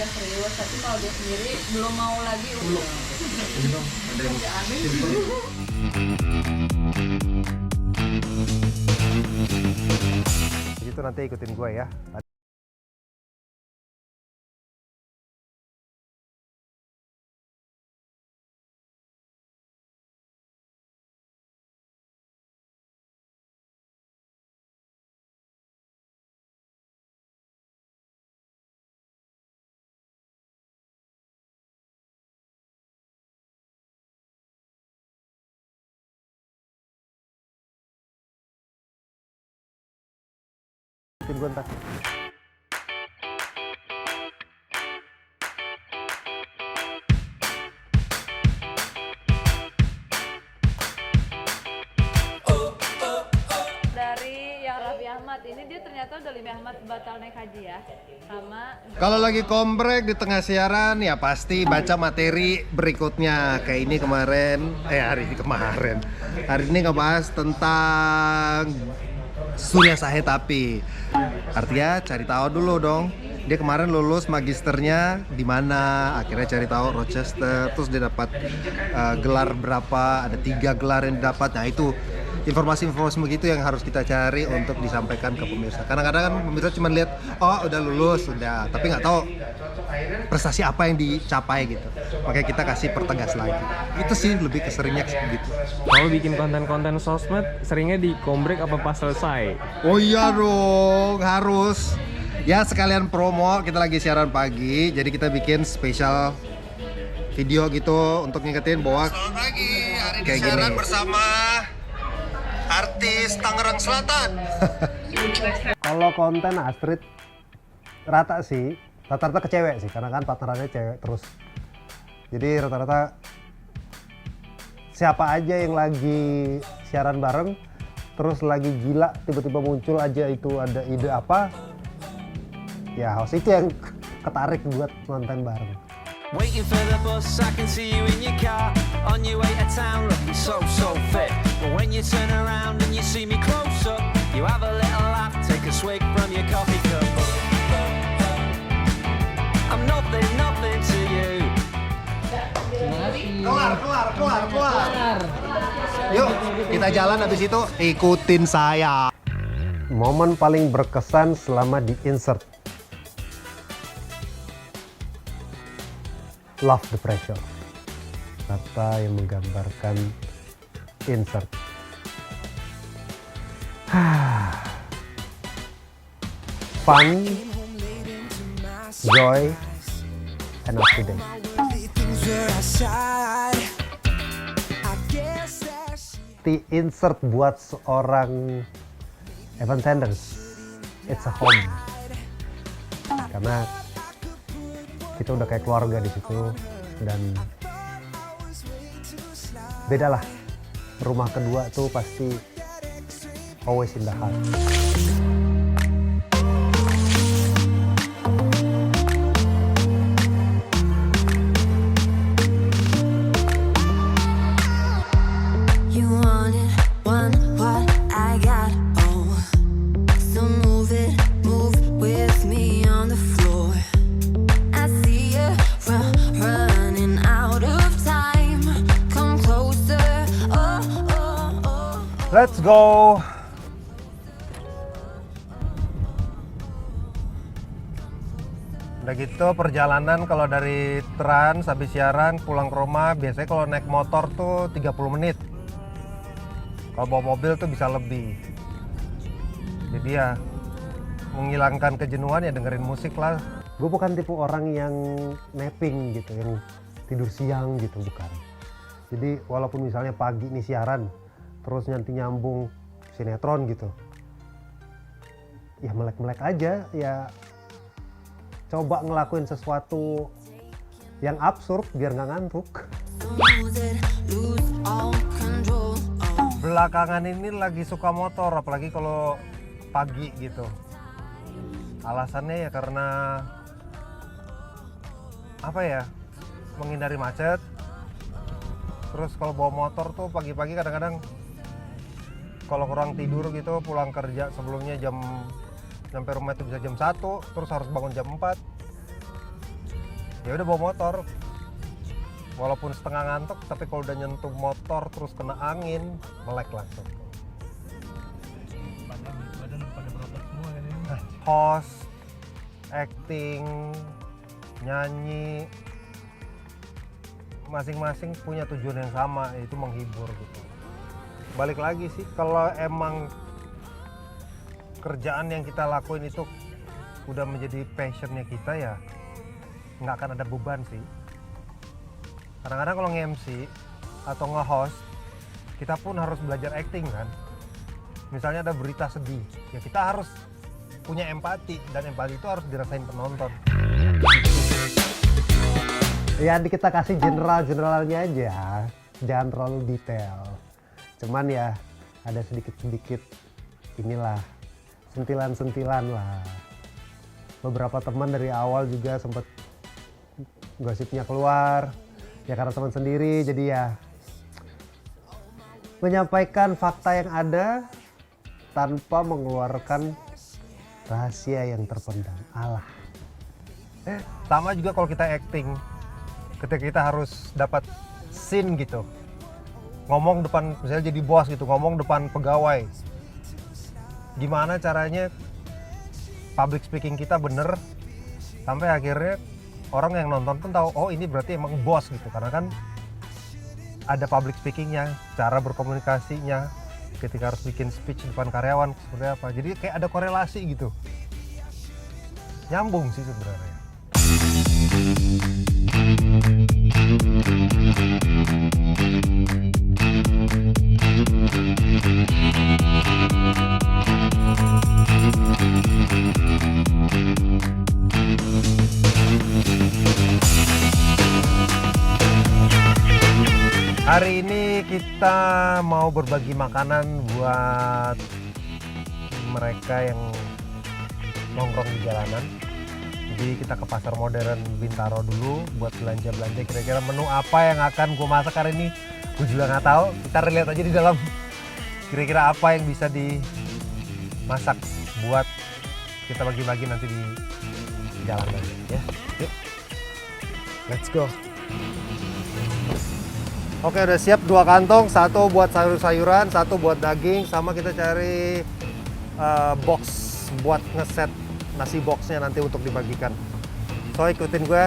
udah serius, tapi kalau dia sendiri belum mau lagi udah. Ada yang Jadi itu nanti ikutin gue ya. Ikutin gue ntar. Dari yang Raffi Ahmad ini dia ternyata udah Raffi Ahmad batal naik haji ya, sama Kalau lagi kombrek di tengah siaran ya pasti baca materi berikutnya. Kayak ini kemarin, hari ini ngebahas tentang Surya Sahe Tapi. Artinya cari tahu dulu dong. Dia kemarin lulus magisternya di mana? Akhirnya cari tahu Rochester. Terus dia dapat gelar berapa? Ada 3 gelar yang didapat. Nah itu informasi-informasi begitu yang harus kita cari untuk disampaikan ke pemirsa. Kadang-kadang kan pemirsa cuma lihat, oh udah lulus, udah, tapi nggak tahu prestasi apa yang dicapai gitu. Makanya kita kasih pertegas lagi. Itu sih lebih keseringnya gitu. Kalau bikin konten-konten sosmed, seringnya di kombrek apa pas selesai? Oh iya dong, harus. Ya sekalian promo, kita lagi siaran pagi, jadi kita bikin spesial video gitu untuk ngingetin bahwa selamat pagi, hari ini siaran bersama artis Tangerang Selatan. Kalau konten Astrid rata sih, rata-rata ke cewek sih, karena kan partnerannya cewek terus. Jadi rata-rata siapa aja yang lagi siaran bareng, terus lagi gila tiba-tiba muncul aja itu ada ide apa, ya host itu yang ketarik buat nonton bareng. Waiting for the bus, I can see you in your car on your way to town, looking so fit. But when you turn around and you see me close up, you have a little laugh, take a swig from your coffee cup. I'm nothing to you. Kelar. Yuk, kita jalan habis itu ikutin saya. Momen paling berkesan selama di insert. Love the pressure. Kata yang menggambarkan insert. Fun, joy, and up to date. The insert buat seorang Evan Sanders, it's a home. Karena kita udah kayak keluarga di situ dan beda lah. Rumah kedua tuh pasti always in the heart. Let's go. Udah gitu perjalanan kalau dari Trans habis siaran pulang ke rumah biasanya kalau naik motor tuh 30 menit. Kalau bawa mobil tuh bisa lebih. Jadi ya menghilangkan kejenuhan ya dengerin musik lah. Gue bukan tipe orang yang napping gitu, yang tidur siang gitu, bukan. Jadi walaupun misalnya pagi nih siaran terus nanti nyambung sinetron gitu, ya melek-melek aja, ya coba ngelakuin sesuatu yang absurd biar nggak ngantuk. Belakangan ini lagi suka motor, apalagi kalau pagi gitu. Alasannya ya karena apa ya, menghindari macet. Terus kalau bawa motor tuh pagi-pagi kadang-kadang kalau kurang tidur gitu, pulang kerja sebelumnya nyampe rumah itu bisa jam 1, terus harus bangun jam 4. Ya udah bawa motor. Walaupun setengah ngantuk, tapi kalau udah nyentuh motor terus kena angin, melek langsung. Badan pada berotot semua kan ini. Host, acting, nyanyi, masing-masing punya tujuan yang sama, yaitu menghibur gitu. Balik lagi sih, kalau emang kerjaan yang kita lakuin itu udah menjadi passionnya kita, ya nggak akan ada beban sih. Kadang-kadang kalau nge-MC atau nge-host, kita pun harus belajar acting kan. Misalnya ada berita sedih, ya kita harus punya empati, dan empati itu harus dirasain penonton. Ya kita kasih generalnya aja, jangan terlalu detail. Cuman ya ada sedikit-sedikit inilah, sentilan-sentilan lah. Beberapa teman dari awal juga sempat gosipnya keluar, ya karena teman sendiri, jadi ya menyampaikan fakta yang ada tanpa mengeluarkan rahasia yang terpendam. Alah. Sama juga kalau kita acting, ketika kita harus dapat scene gitu, ngomong depan, misalnya jadi bos gitu, ngomong depan pegawai, gimana caranya public speaking kita bener sampai akhirnya orang yang nonton pun tahu, oh ini berarti emang bos gitu, karena kan ada public speakingnya, cara berkomunikasinya ketika harus bikin speech depan karyawan seperti apa. Jadi kayak ada korelasi gitu, nyambung sih sebenarnya. Hari ini kita mau berbagi makanan buat mereka yang nongkrong di jalanan. Jadi kita ke pasar modern Bintaro dulu buat belanja-belanja. Kira-kira menu apa yang akan gue masak hari ini, gue juga nggak tahu. Kita lihat aja di dalam. Kira-kira apa yang bisa dimasak buat kita bagi-bagi nanti di jalan aja ya. Yuk, let's go. Oke, udah siap 2 kantong, 1 buat sayur-sayuran, 1 buat daging, sama kita cari box buat ngeset nasi boxnya nanti untuk dibagikan. So ikutin gue,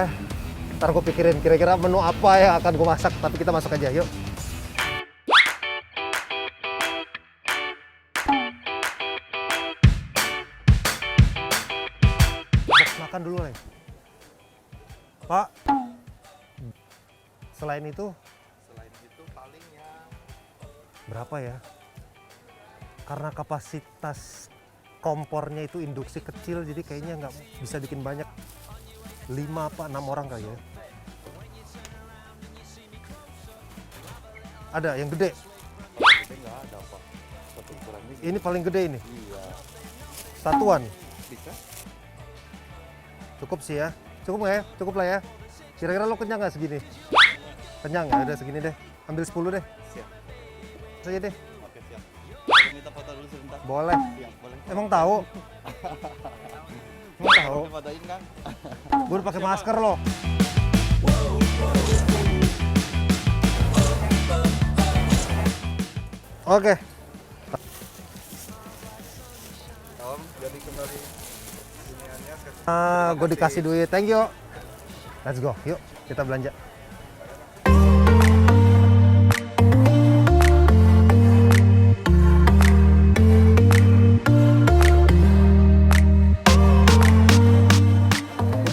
ntar gue pikirin kira-kira menu apa yang akan gue masak, tapi kita masuk aja, yuk. Box makan dulu nih, Pak. Selain itu paling yang berapa ya? Karena kapasitas kompornya itu induksi kecil, jadi kayaknya nggak bisa bikin banyak. 5 apa 6 orang kali ya. Ada yang gede? Nggak ada Pak. Satu ukuran ini. Ini paling gede ini? Iya. Satuan? Bisa. Cukup sih ya? Cukup nggak ya? Cukup lah ya? Kira-kira lo kenyang nggak segini? Kenyang ya? Udah segini deh. Ambil 10 deh. Siap. Saja deh. Oke, siap. Boleh minta foto dulu sebentar? Boleh. Iya, boleh. Emang tahu? Emang tahu? Fotoin kan? Gue udah pakai masker loh. Oke. Om, jadi kembali iniannya. Gue dikasih duit. Thank you. Let's go. Yuk, kita belanja.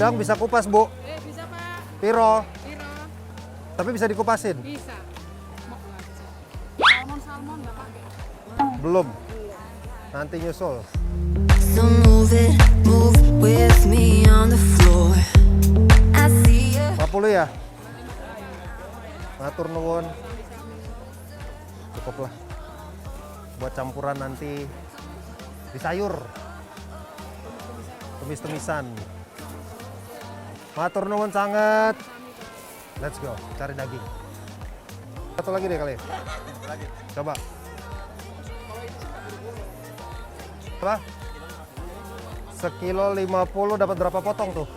Udang bisa kupas, Bu? Bisa Pak. Piro? Piro. Tapi bisa dikupasin? Bisa. Salmon nggak pakai. Belum. Nanti nyusul. So move it, move with me on the floor. I see you. 40 ya? Ngatur nuwun. Cukup lah. Buat campuran nanti di sayur. Tumis-tumisan. Matur nuwun sangat. Let's go, cari daging. Satu lagi deh kali. Lagi. Coba. Apa? Sekilo 50 dapat berapa potong tuh?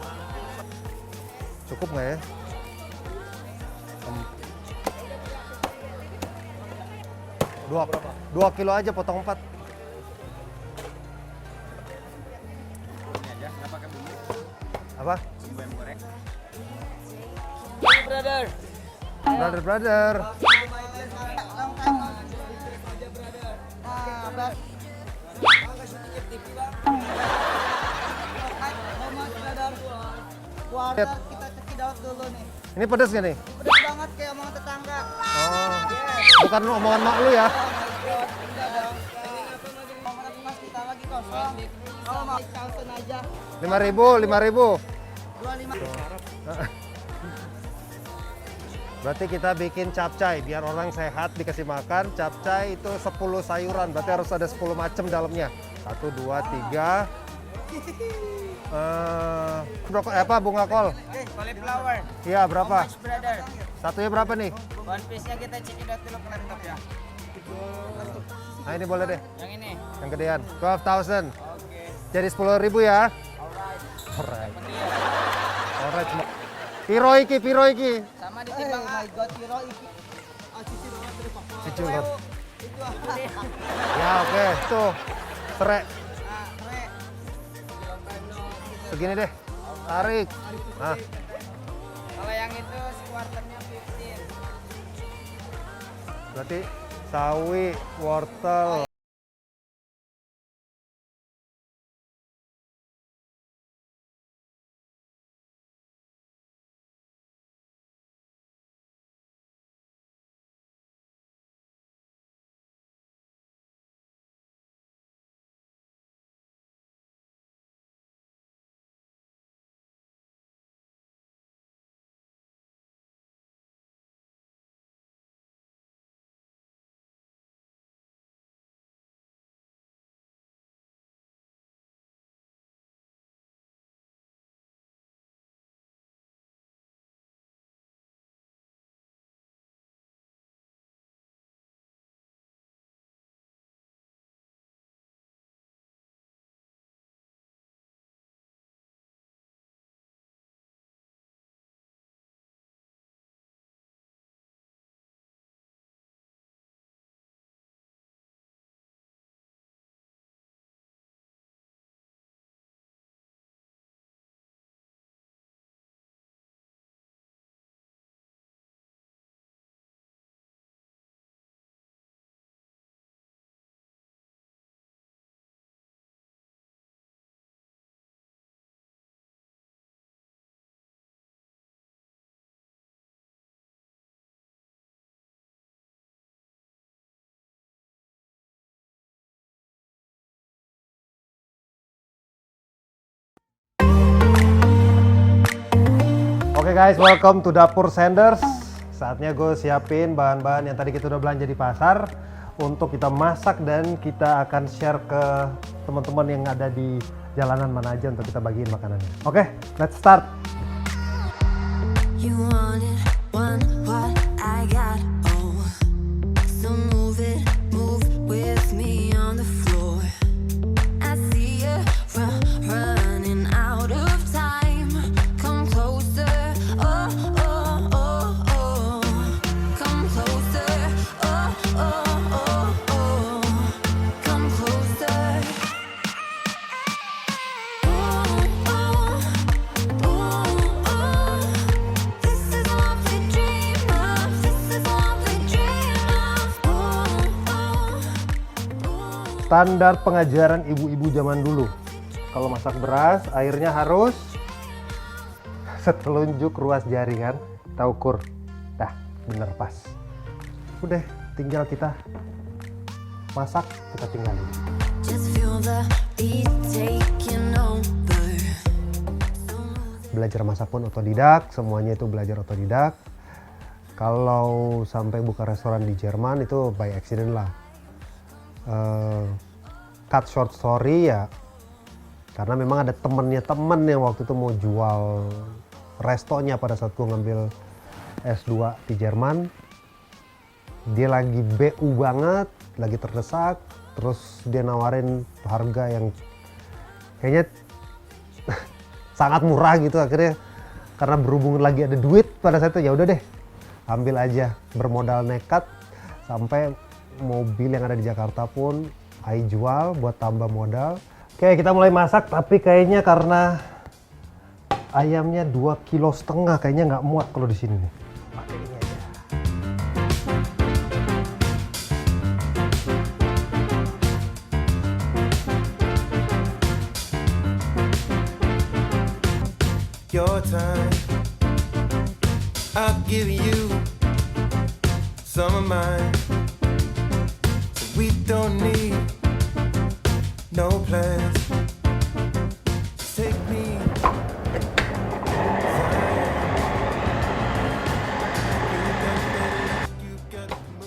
Cukup nggak ya? 2 kilo aja, potong 4. Ini aja, nggak pakai bumbu. Apa? Bumbu yang goreng. Brother. Keluarga kita cekidot dulu nih. Ini pedes gak nih? Pedes banget kayak omongan tetangga. Oh, bukan omongan mak lu ya? Udah dong. Omongan mas kita lagi kosong. Kalau mau kalsen aja. 5.000. 25. Berarti kita bikin capcay biar orang sehat dikasih makan. Capcay itu 10 sayuran, berarti harus ada 10 macam dalamnya. 1, 2, 3. Bunga kol? Cauliflower. Iya, berapa? Brother. Satunya berapa nih? One piece-nya kita cekidot dulu ke laptop ya. Nah, ini boleh deh, Yang ini. yang gedean. 12.000. Oke. Jadi 10.000 ya. Alright. Alright. Piro iki. Sama ditimbang. Oh my god, Hiro iki. Cici banget dari Pak. Cicul. Ya, oke. Tuh. Serek. Segini deh. Tarik. Nah, Kalau yang itu quarternya 15. berarti sawi, wortel. Oke guys, welcome to Dapur Sanders. Saatnya gue siapin bahan-bahan yang tadi kita udah belanja di pasar untuk kita masak dan kita akan share ke teman-teman yang ada di jalanan mana aja untuk kita bagiin makanannya. Oke, let's start. You wanted one, what I got. Oh, so move with me on the floor. I see you running out of time. Come closer. Oh, oh, oh, oh. Come closer. Oh, oh, oh, oh. Come closer. Oh, oh, oh, oh. This is what we dream of. This is what we dream of. Oh, oh, oh. Standar pengajaran ibu-ibu zaman dulu. Kalau masak beras, airnya harus setelunjuk ruas jari kan, kita ukur. Dah, bener pas. Udah, tinggal kita masak, kita tinggalin. Just feel the beat taking over. Belajar masak pun otodidak, semuanya itu belajar otodidak. Kalau sampai buka restoran di Jerman itu by accident lah. Cut short story ya, karena memang ada temennya temen yang waktu itu mau jual restonya pada saat gue ngambil S2 di Jerman. Dia lagi BU banget, lagi terdesak, terus dia nawarin harga yang kayaknya sangat murah gitu. Akhirnya karena berhubung lagi ada duit pada saat itu, ya udah deh ambil aja, bermodal nekat sampai mobil yang ada di Jakarta pun Ai jual buat tambah modal. Oke, kita mulai masak, tapi kayaknya karena ayamnya 2,5 kilo kayaknya nggak muat kalau di sini nih. Pakai ini aja. Your time, I'll give you some of mine. So we don't need no plans. Just take me.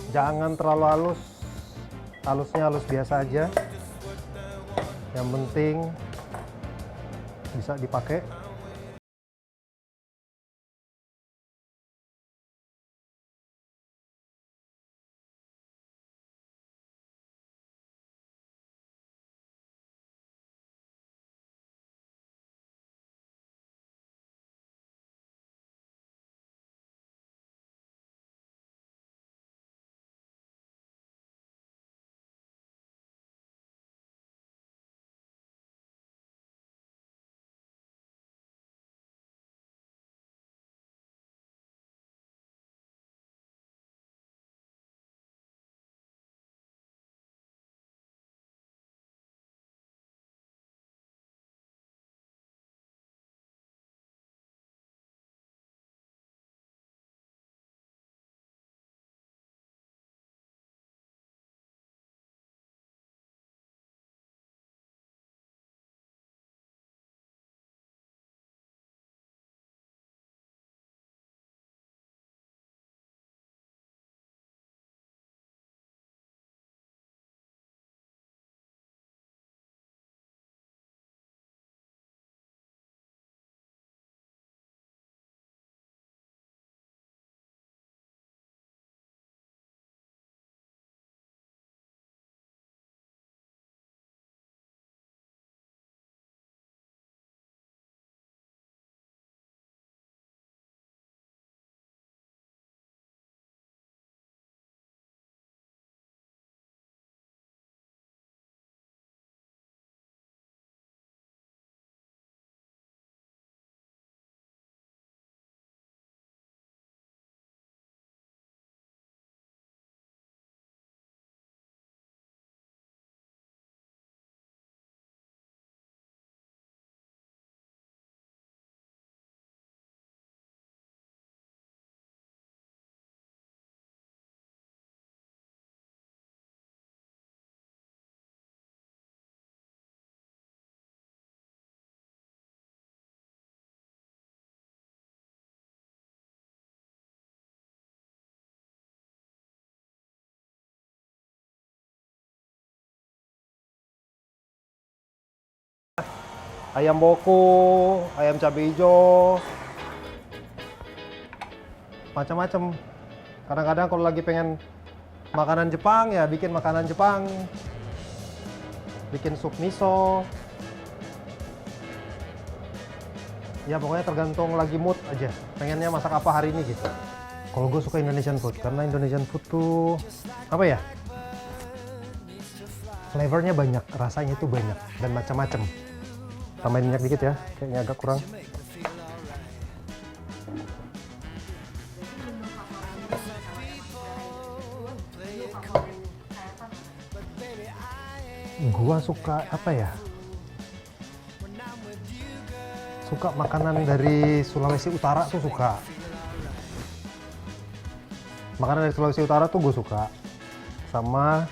Jangan terlalu halus, halusnya halus biasa aja. Yang penting bisa dipakai. Ayam boku, ayam cabai hijau, macam-macam. Kadang-kadang kalau lagi pengen makanan Jepang ya bikin makanan Jepang, bikin sup miso. Ya pokoknya tergantung lagi mood aja, pengennya masak apa hari ini gitu. Kalau gue suka Indonesian food, karena Indonesian food tuh apa ya, flavornya banyak, rasanya itu banyak dan macam-macam. Tambahin minyak dikit ya, kayaknya agak kurang. Gua suka apa ya? Suka makanan dari Sulawesi Utara tuh suka. Makanan dari Sulawesi Utara tuh gue suka. Sama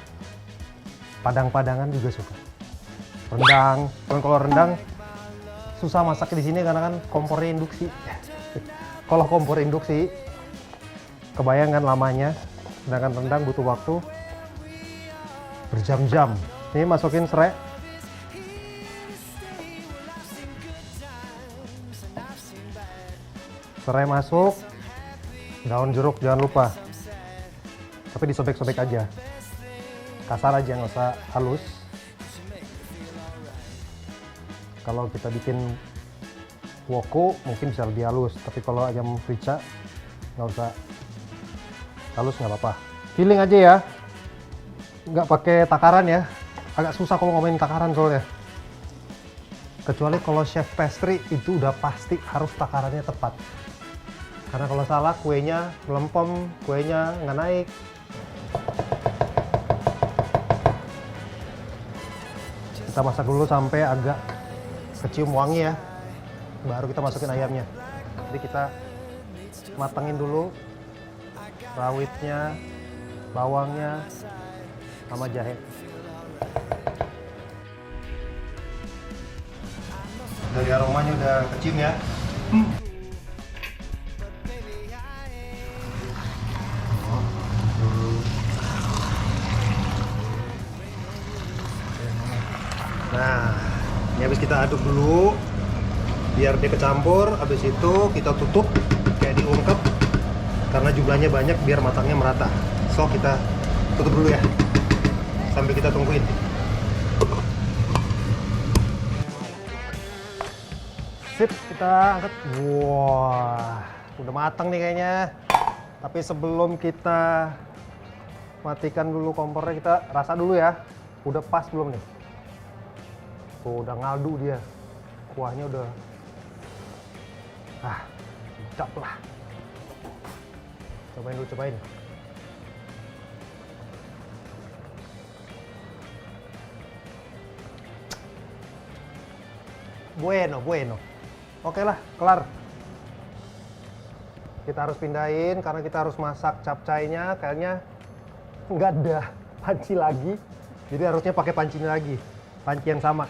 Padang-Padangan juga suka. Rendang, kalau rendang susah masak di sini karena kan kompornya induksi. Kalau kompor induksi, kebayang kan lamanya. Sedangkan rendang butuh waktu berjam-jam. Ini masukin serai. Serai masuk, daun jeruk jangan lupa. Tapi disobek-sobek aja. Kasar aja, nggak usah halus. Kalau kita bikin woko mungkin bisa lebih halus, tapi kalau ayam rica nggak usah halus, nggak apa-apa. Feeling aja ya, nggak pakai takaran ya. Agak susah kalau ngomongin takaran soalnya. Kecuali kalau chef pastry itu udah pasti harus takarannya tepat. Karena kalau salah kuenya melempem, kuenya nggak naik. Kita masak dulu sampai agak kecium wangi ya. Baru kita masukin ayamnya. Jadi kita matengin dulu rawitnya, bawangnya, sama jahe. Dari aromanya udah kecium ya. Nah, ini habis kita aduk dulu biar dia kecampur. Habis itu kita tutup kayak diungkep karena jumlahnya banyak, biar matangnya merata. So kita tutup dulu ya sambil kita tungguin. Sip, kita angkat. Wah, udah matang nih kayaknya. Tapi sebelum kita matikan dulu kompornya, kita rasa dulu ya. Udah pas belum nih? Tuh, udah ngaldu dia. Kuahnya udah sedap lah. Cobain dulu, cobain. Bueno, bueno. Oke lah, kelar. Kita harus pindahin karena kita harus masak capcaynya. Kayaknya nggak ada panci lagi. Jadi harusnya pakai panci ini lagi. Panci yang sama.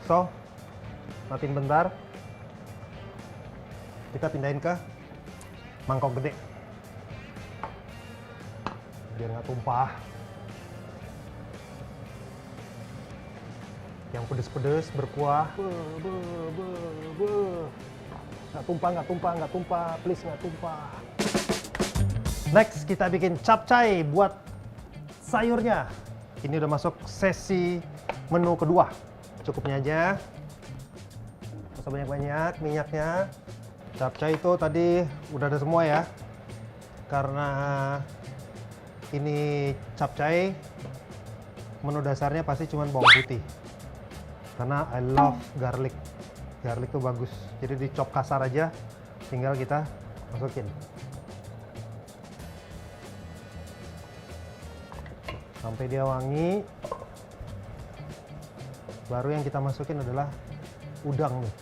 So, matiin bentar. Kita pindahin ke mangkok gede. Biar nggak tumpah. Yang pedes-pedes berkuah. Nggak tumpah, please nggak tumpah. Next kita bikin capcay buat sayurnya. Ini udah masuk sesi menu kedua. Cukupnya aja. Nggak usah banyak-banyak minyaknya. Capcay itu tadi udah ada semua ya. Karena ini capcay, menu dasarnya pasti cuma bawang putih. Karena I love garlic. Garlic tuh bagus. Jadi dicop kasar aja, tinggal kita masukin. Sampai dia wangi. Baru yang kita masukin adalah udang nih.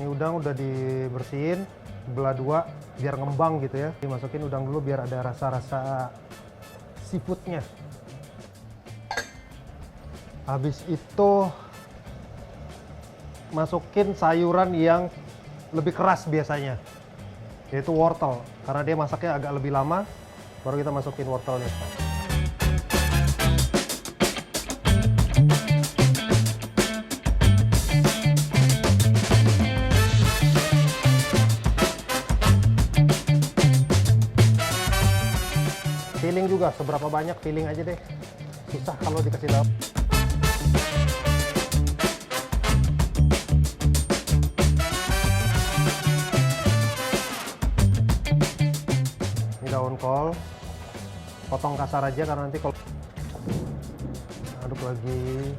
Ini udang udah dibersihin, belah dua biar ngembang gitu ya. Dimasukin udang dulu biar ada rasa-rasa seafoodnya. Habis itu masukin sayuran yang lebih keras biasanya, yaitu wortel. Karena dia masaknya agak lebih lama, baru kita masukin wortelnya. Feeling juga, seberapa banyak feeling aja deh. Susah kalau dikasih tahu. Daun kol, potong kasar aja karena nanti kalau aduk lagi.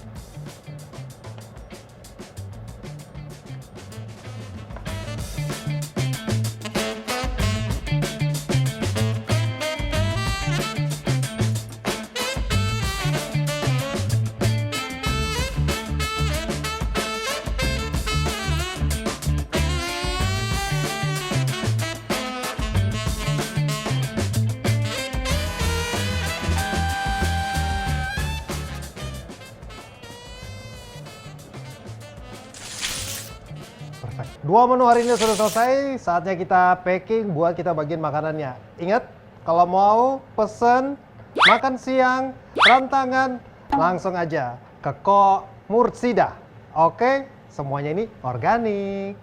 Dua menu hari ini sudah selesai, saatnya kita packing buat kita bagiin makanannya. Ingat, kalau mau pesen makan siang, rantangan, langsung aja ke Ko Mursida. Oke, semuanya ini organik.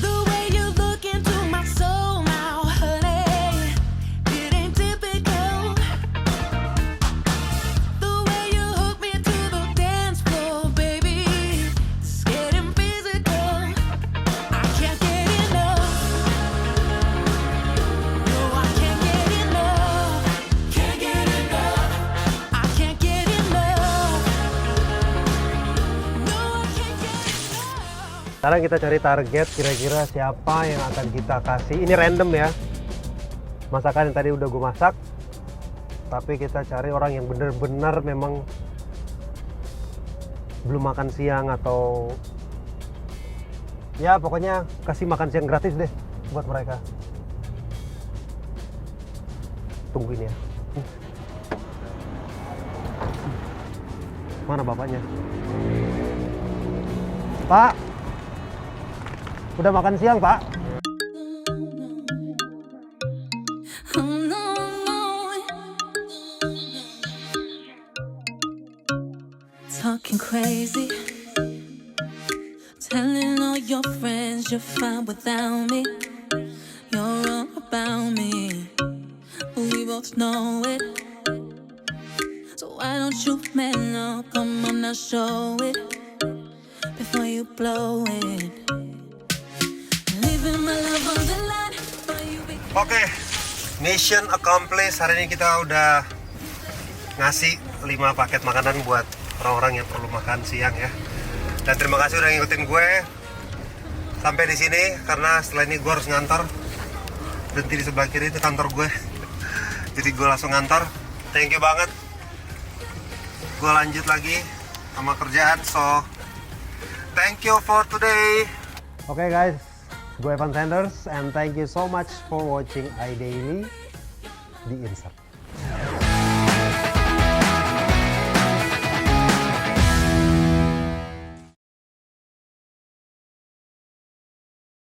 The way you look into my soul now, honey, it ain't typical Sekarang kita cari target kira-kira siapa yang akan kita kasih. Ini random ya. Masakan yang tadi udah gue masak. Tapi kita cari orang yang bener-bener memang belum makan siang atau ya pokoknya kasih makan siang gratis deh buat mereka. Tungguin ya. Mana bapaknya? Pak, udah makan siang, Pak? Oh, no, no. Talking crazy, telling all your friends you're fine without me. You're all about me, we both know it. So why don't you man up? Come on now, show it before you blow it. Leaving my love on the line for you. Oke, mission accomplished. Hari ini kita udah ngasih 5 paket makanan buat orang-orang yang perlu makan siang ya. Dan terima kasih udah ngikutin gue sampai di sini karena setelah ini gue harus ngantor. Berhenti di sebelah kiri itu kantor gue. Jadi gue langsung ngantor. Thank you banget. Gue lanjut lagi sama kerjaan. So, thank you for today. Oke guys, gue Evan Sanders and thank you so much for watching iDaily di Insert.